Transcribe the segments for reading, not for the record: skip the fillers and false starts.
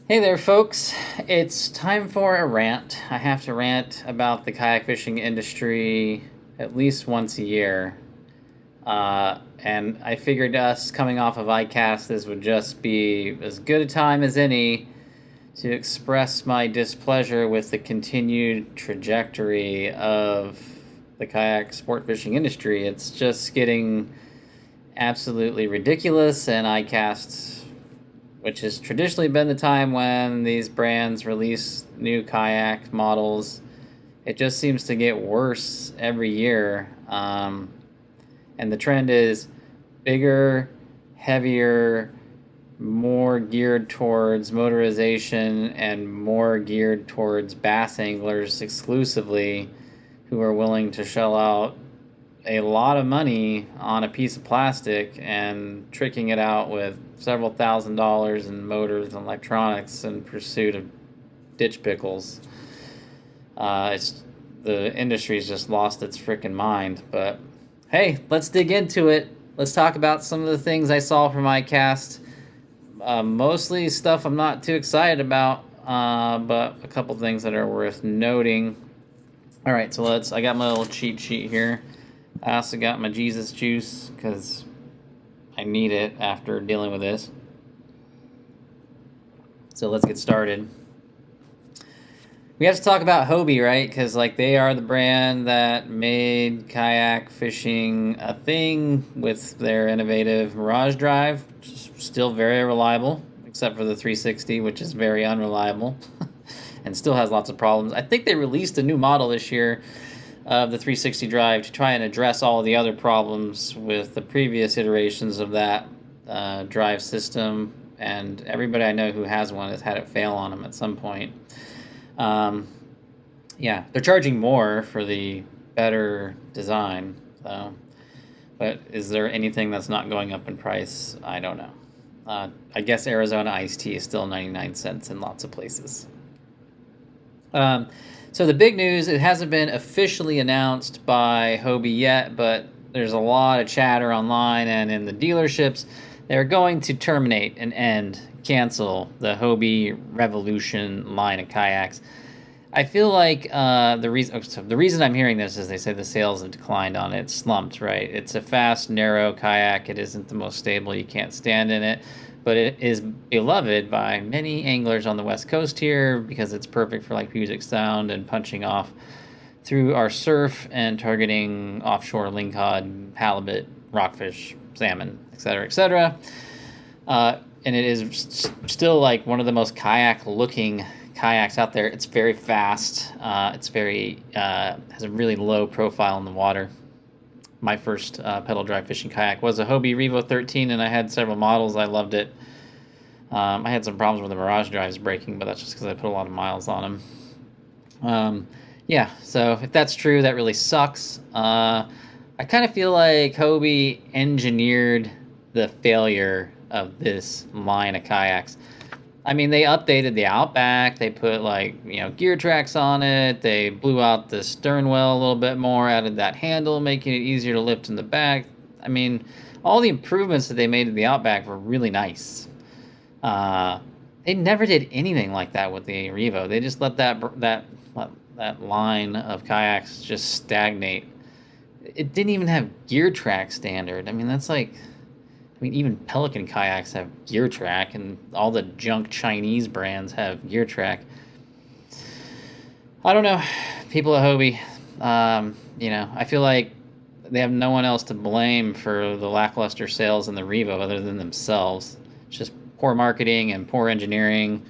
Hey there, folks. It's time for a rant. I have to rant about the kayak fishing industry at least once a year. And I figured us coming off of ICAST, this would just be as good a time as any to express my displeasure with the continued trajectory of the kayak sport fishing industry. It's just getting absolutely ridiculous, and ICAST, which has traditionally been the time when these brands release new kayak models, it just seems to get worse every year. And the trend is bigger, heavier, more geared towards motorization, and more geared towards bass anglers exclusively who are willing to shell out a lot of money on a piece of plastic and tricking it out with several $1,000s in motors and electronics in pursuit of ditch pickles. It's the industry's just lost its freaking mind. But hey, let's dig into it. Let's talk about some of the things I saw from ICAST. Mostly stuff I'm not too excited about, but a couple things that are worth noting. All right, so I got my little cheat sheet here. I also got my Jesus juice because I need it after dealing with this. So let's get started. We have to talk about Hobie, right? Because they are the brand that made kayak fishing a thing with their innovative Mirage Drive, which is still very reliable, except for the 360, which is very unreliable and still has lots of problems. I think they released a new model this year of the 360 drive to try and address all the other problems with the previous iterations of that drive system, and everybody I know who has one has had it fail on them at some point. Yeah, they're charging more for the better design, so, but is there anything that's not going up in price? I don't know. I guess Arizona iced tea is still 99 cents in lots of places. So the big news, it hasn't been officially announced by Hobie yet, but there's a lot of chatter online and in the dealerships. They're going to terminate and cancel the Hobie Revolution line of kayaks. I feel like the reason I'm hearing this is they say the sales have declined on it. It's slumped, right? It's a fast, narrow kayak. It isn't the most stable. You can't stand in it. But it is beloved by many anglers on the West Coast here because it's perfect for Puget Sound and punching off through our surf and targeting offshore lingcod, halibut, rockfish, salmon, etc., etc. And it is still one of the most kayak-looking kayaks out there. It's very fast. It's very has a really low profile in the water. My first pedal drive fishing kayak was a Hobie Revo 13, and I had several models. I loved it. I had some problems with the Mirage drives breaking, but that's just because I put a lot of miles on them. Yeah, so if that's true, that really sucks. I kind of feel like Hobie engineered the failure of this line of kayaks. I mean, they updated the Outback. They put gear tracks on it. They blew out the stern well a little bit more, added that handle, making it easier to lift in the back. I mean, all the improvements that they made to the Outback were really nice. They never did anything like that with the Revo. They just let that line of kayaks just stagnate. It didn't even have gear track standard. I mean, that's even Pelican kayaks have gear track, and all the junk Chinese brands have gear track. I don't know. People at Hobie, I feel like they have no one else to blame for the lackluster sales in the Revo other than themselves. It's just poor marketing and poor engineering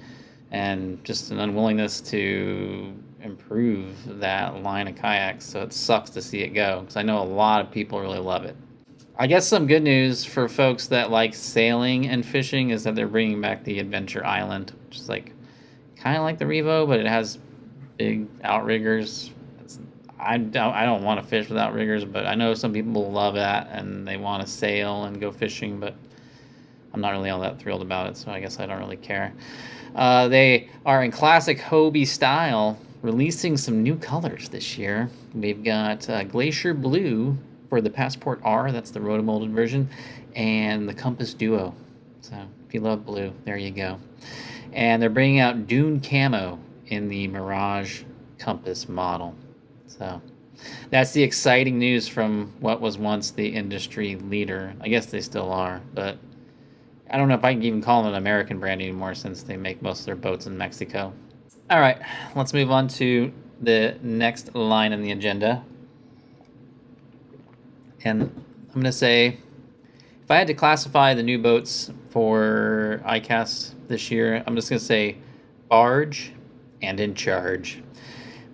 and just an unwillingness to improve that line of kayaks. So it sucks to see it go because I know a lot of people really love it. I guess some good news for folks that like sailing and fishing is that they're bringing back the Adventure Island, which is kind of like the Revo, but it has big outriggers. I don't want to fish with outriggers, but I know some people love that and they want to sail and go fishing, but I'm not really all that thrilled about it, so I guess I don't really care. They are in classic Hobie style, releasing some new colors this year. We've got Glacier Blue for the Passport R, that's the rotomolded version, and the Compass Duo. So if you love blue, there you go. And they're bringing out Dune Camo in the Mirage Compass model. So that's the exciting news from what was once the industry leader. I guess they still are, but I don't know if I can even call them an American brand anymore since they make most of their boats in Mexico. All right, let's move on to the next line in the agenda. And I'm going to say, if I had to classify the new boats for ICAST this year, I'm just going to say barge and in charge.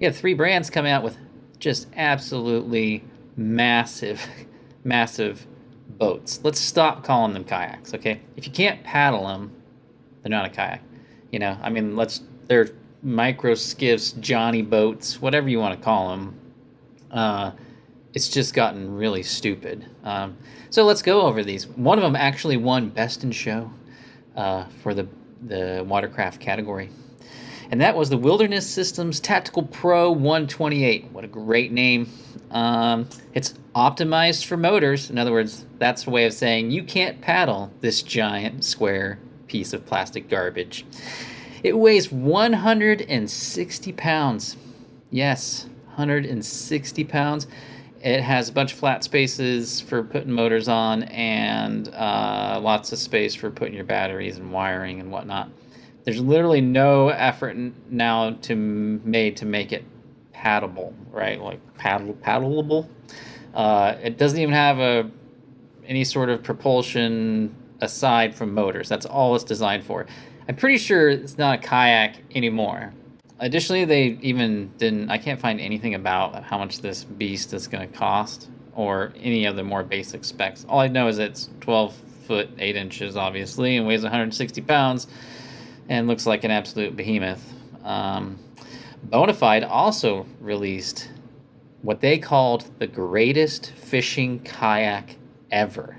We have 3 brands coming out with just absolutely massive, massive boats. Let's stop calling them kayaks, okay? If you can't paddle them, they're not a kayak. You know, I mean, they're micro skiffs, Johnny boats, whatever you want to call them. It's just gotten really stupid. So let's go over these. One of them actually won Best in Show for the watercraft category. And that was the Wilderness Systems Tactical Pro 128. What a great name. It's optimized for motors. In other words, that's a way of saying you can't paddle this giant square piece of plastic garbage. It weighs 160 pounds. Yes, 160 pounds. It has a bunch of flat spaces for putting motors on and lots of space for putting your batteries and wiring and whatnot. There's literally no effort now made to make it paddleable, right? Like paddleable. It doesn't even have any sort of propulsion aside from motors. That's all it's designed for. I'm pretty sure it's not a kayak anymore. Additionally, they even didn't. I can't find anything about how much this beast is going to cost or any of the more basic specs. All I know is it's 12 foot 8 inches, obviously, and weighs 160 pounds. And looks like an absolute behemoth. Bonafide also released what they called the greatest fishing kayak ever.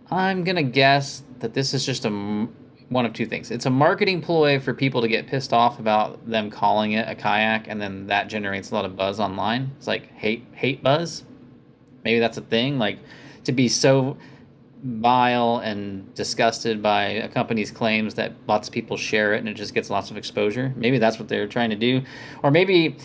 I'm going to guess that this is just one of two things. It's a marketing ploy for people to get pissed off about them calling it a kayak, and then that generates a lot of buzz online. It's like hate buzz. Maybe that's a thing. Like, to be so vile and disgusted by a company's claims that lots of people share it and it just gets lots of exposure. Maybe that's what they're trying to do. Or maybe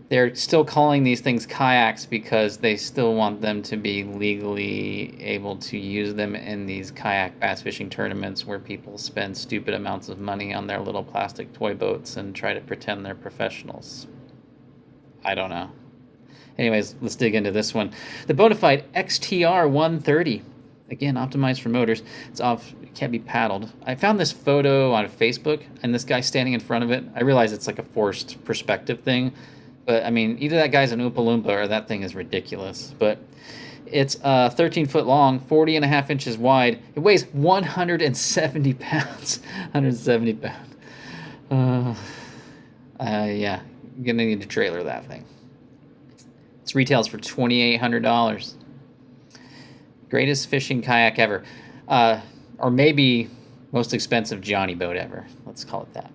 they're still calling these things kayaks because they still want them to be legally able to use them in these kayak bass fishing tournaments where people spend stupid amounts of money on their little plastic toy boats and try to pretend they're professionals. I don't know. Anyways, let's dig into this one. The Bonafide XTR 130. Again, optimized for motors. It can't be paddled. I found this photo on Facebook, and this guy standing in front of it. I realize it's like a forced perspective thing, but I mean, either that guy's an Oompa Loompa or that thing is ridiculous. But it's 13 foot long, 40 and a half inches wide. It weighs 170 pounds. 170 pounds. Yeah, I'm gonna need to trailer that thing. It retails for $2,800. Greatest fishing kayak ever. Or maybe most expensive Johnny boat ever. Let's call it that.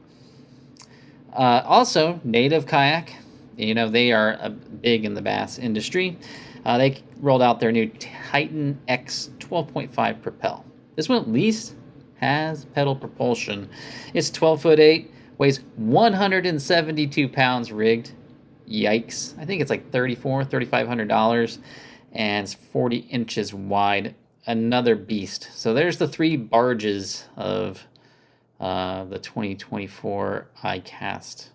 Also, Native Kayak. You know, they are big in the bass industry. They rolled out their new Titan X 12.5 Propel. This one at least has pedal propulsion. It's 12 foot 8, weighs 172 pounds rigged. Yikes. I think it's like $3,500. And it's 40 inches wide. Another beast. So there's the 3 barges of the 2024 ICAST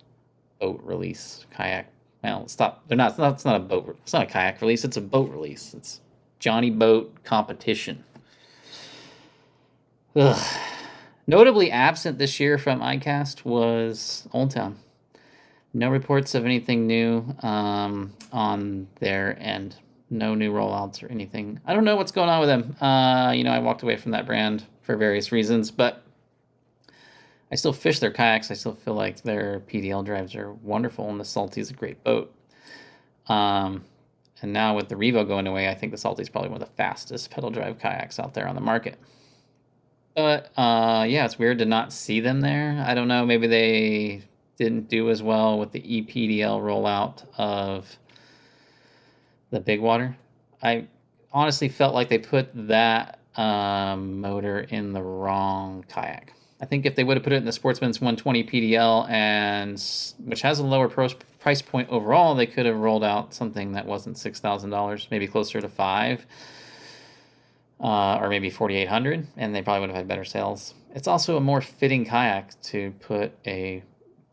boat release kayak. Well, stop. They're not. It's not a boat. It's not a kayak release. It's a boat release. It's Johnny Boat Competition. Ugh. Notably absent this year from ICAST was Old Town. No reports of anything new on their end. No new rollouts or anything. I don't know what's going on with them. I walked away from that brand for various reasons, but I still fish their kayaks. I still feel like their PDL drives are wonderful, and the Salty is a great boat. And now with the Revo going away, I think the Salty is probably one of the fastest pedal drive kayaks out there on the market. But yeah, it's weird to not see them there. I don't know. Maybe they didn't do as well with the ePDL rollout of the Big Water. I honestly felt like they put that motor in the wrong kayak. I think if they would have put it in the Sportsman's 120 PDL, and which has a lower price point overall, they could have rolled out something that wasn't $6,000, maybe closer to $5,000, or maybe $4,800, and they probably would have had better sales. It's also a more fitting kayak to put a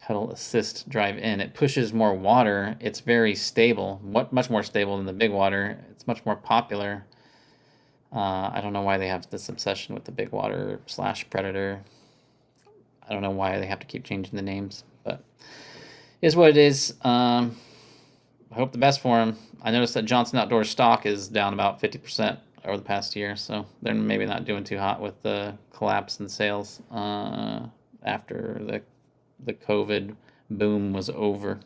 pedal assist drive in. It pushes more water. It's very stable, much more stable than the big water. It's much more popular. I don't know why they have this obsession with the big water / Predator. I don't know why they have to keep changing the names, but it is what it is. I hope the best for them. I noticed that Johnson Outdoors stock is down about 50% over the past year, so they're maybe not doing too hot with the collapse in sales after the COVID boom was over.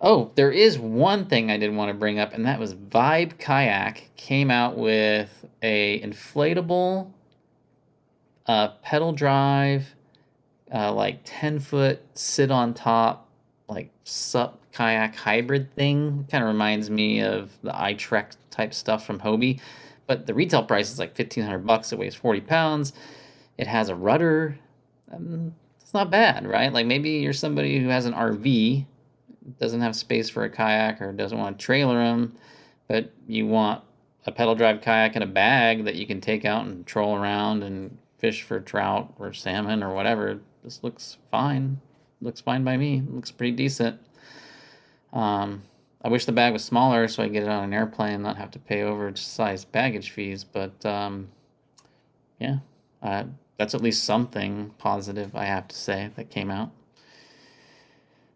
Oh, there is one thing I did want to bring up, and that was Vibe Kayak came out with a inflatable pedal drive, like 10-foot sit on top, like sup kayak hybrid thing. Kind of reminds me of the iTrek type stuff from Hobie, but the retail price is like $1,500. It weighs 40 pounds. It has a rudder. It's not bad, right? Like maybe you're somebody who has an RV, doesn't have space for a kayak, or doesn't want to trailer them, but you want a pedal drive kayak in a bag that you can take out and troll around and fish for trout or salmon or whatever. This looks fine. Looks fine by me. Looks pretty decent. I wish the bag was smaller so I could get it on an airplane and not have to pay oversized baggage fees, but yeah, that's at least something positive, I have to say, that came out.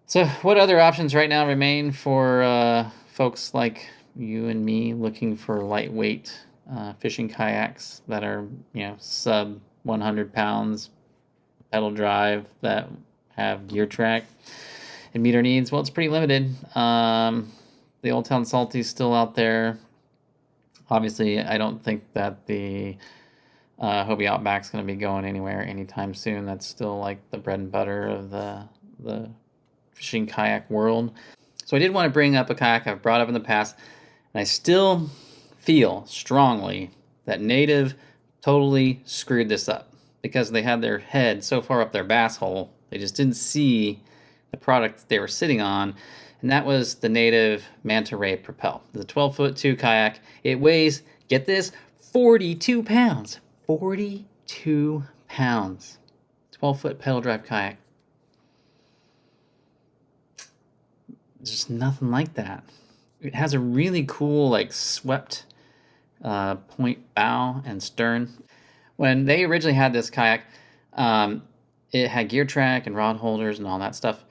So what other options right now remain for folks like you and me looking for lightweight fishing kayaks that are, sub 100 pounds, pedal drive, that have gear track and meet our needs? Well, it's pretty limited. The Old Town Salty's still out there. Obviously, I don't think that the Hobie Outback's going to be going anywhere anytime soon. That's still like the bread and butter of the fishing kayak world. So I did want to bring up a kayak I've brought up in the past, and I still feel strongly that Native totally screwed this up because they had their head so far up their bass hole, they just didn't see the product they were sitting on, and that was the Native Manta Ray Propel. The 12-foot 2 kayak. It weighs, get this, 42 pounds. 42 pounds. 12-foot pedal drive kayak. There's nothing like that. It has a really cool, like, swept point bow and stern. When they originally had this kayak, it had gear track and rod holders and all that stuff.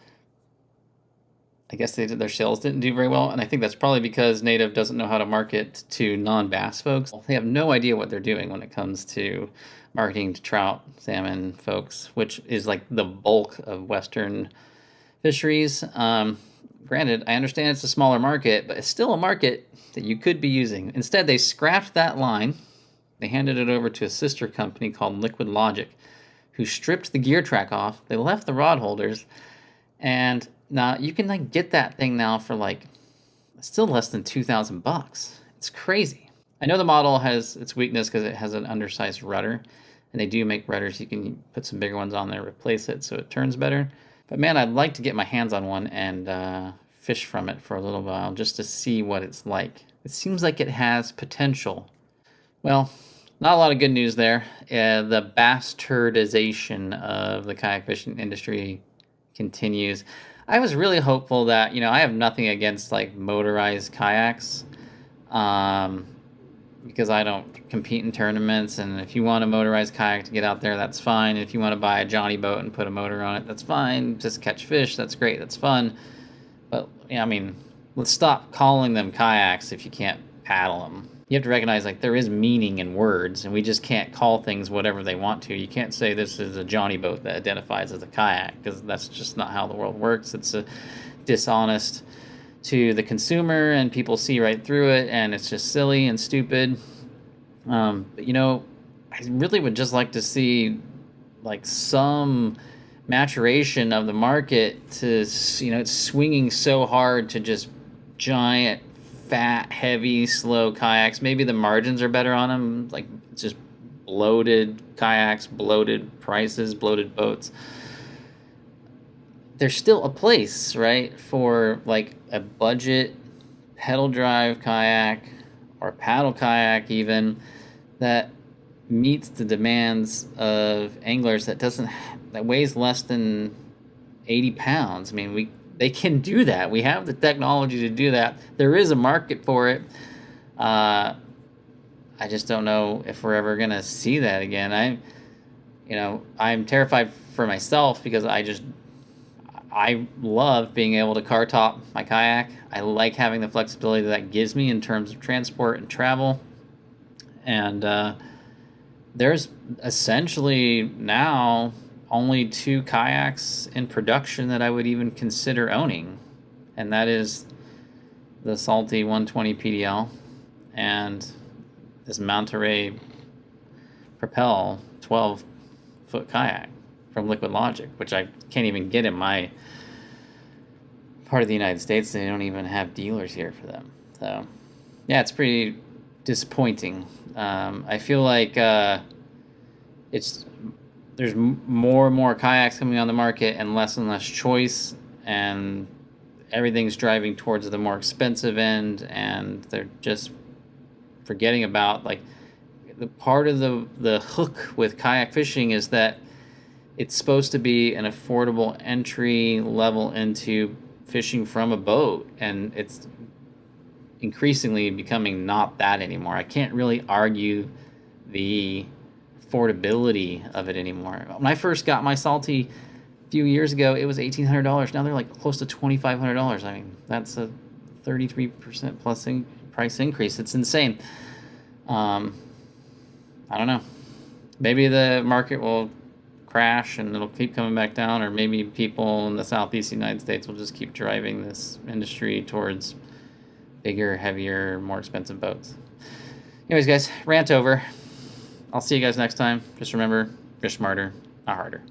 I guess their sales didn't do very well, and I think that's probably because Native doesn't know how to market to non-bass folks. They have no idea what they're doing when it comes to marketing to trout, salmon folks, which is like the bulk of Western fisheries. Granted, I understand it's a smaller market, but it's still a market that you could be using. Instead, they scrapped that line. They handed it over to a sister company called Liquid Logic, who stripped the gear track off. They left the rod holders, and now you can like get that thing now for like still less than $2,000. It's crazy. I know the model has its weakness because it has an undersized rudder, and they do make rudders. You can put some bigger ones on there, replace it so it turns better. But man, I'd like to get my hands on one and fish from it for a little while just to see what it's like. It seems like it has potential. Well, not a lot of good news there. The bastardization of the kayak fishing industry continues. I was really hopeful that, I have nothing against like motorized kayaks, because I don't compete in tournaments, and if you want a motorized kayak to get out there, that's fine. If you want to buy a Johnny boat and put a motor on it, that's fine. Just catch fish, that's great, that's fun. But, let's stop calling them kayaks if you can't paddle them. You have to recognize, like, there is meaning in words, and we just can't call things whatever they want to. You can't say this is a Johnny boat that identifies as a kayak, because that's just not how the world works. It's dishonest to the consumer, and people see right through it, and it's just silly and stupid. But I really would just like to see like some maturation of the market to, it's swinging so hard to just giant, fat, heavy, slow kayaks. Maybe the margins are better on them, like just bloated kayaks, bloated prices, bloated boats, there's still a place, right, for like a budget pedal drive kayak or paddle kayak even that meets the demands of anglers that weighs less than 80 pounds. I mean, they can do that. We have the technology to do that. There is a market for it. I just don't know if we're ever gonna see that again. I'm terrified for myself because I love being able to car top my kayak. I like having the flexibility that gives me in terms of transport and travel. And there's essentially now only 2 kayaks in production that I would even consider owning. And that is the Salty 120 PDL and this Monterey Propel 12-foot kayak from Liquid Logic, which I can't even get in my part of the United States. They don't even have dealers here for them. So, yeah, it's pretty disappointing. I feel like there's more and more kayaks coming on the market and less choice, and everything's driving towards the more expensive end, and they're just forgetting about like the part of the hook with kayak fishing is that it's supposed to be an affordable entry level into fishing from a boat, and it's increasingly becoming not that anymore. I can't really argue the affordability of it anymore. When I first got my Salty a few years ago, it was $1,800. Now they're like close to $2,500. I mean, that's a 33% plus price increase. It's insane. I don't know. Maybe the market will crash and it'll keep coming back down, or maybe people in the Southeast United States will just keep driving this industry towards bigger, heavier, more expensive boats. Anyways, guys, rant over. I'll see you guys next time. Just remember, fish smarter, not harder.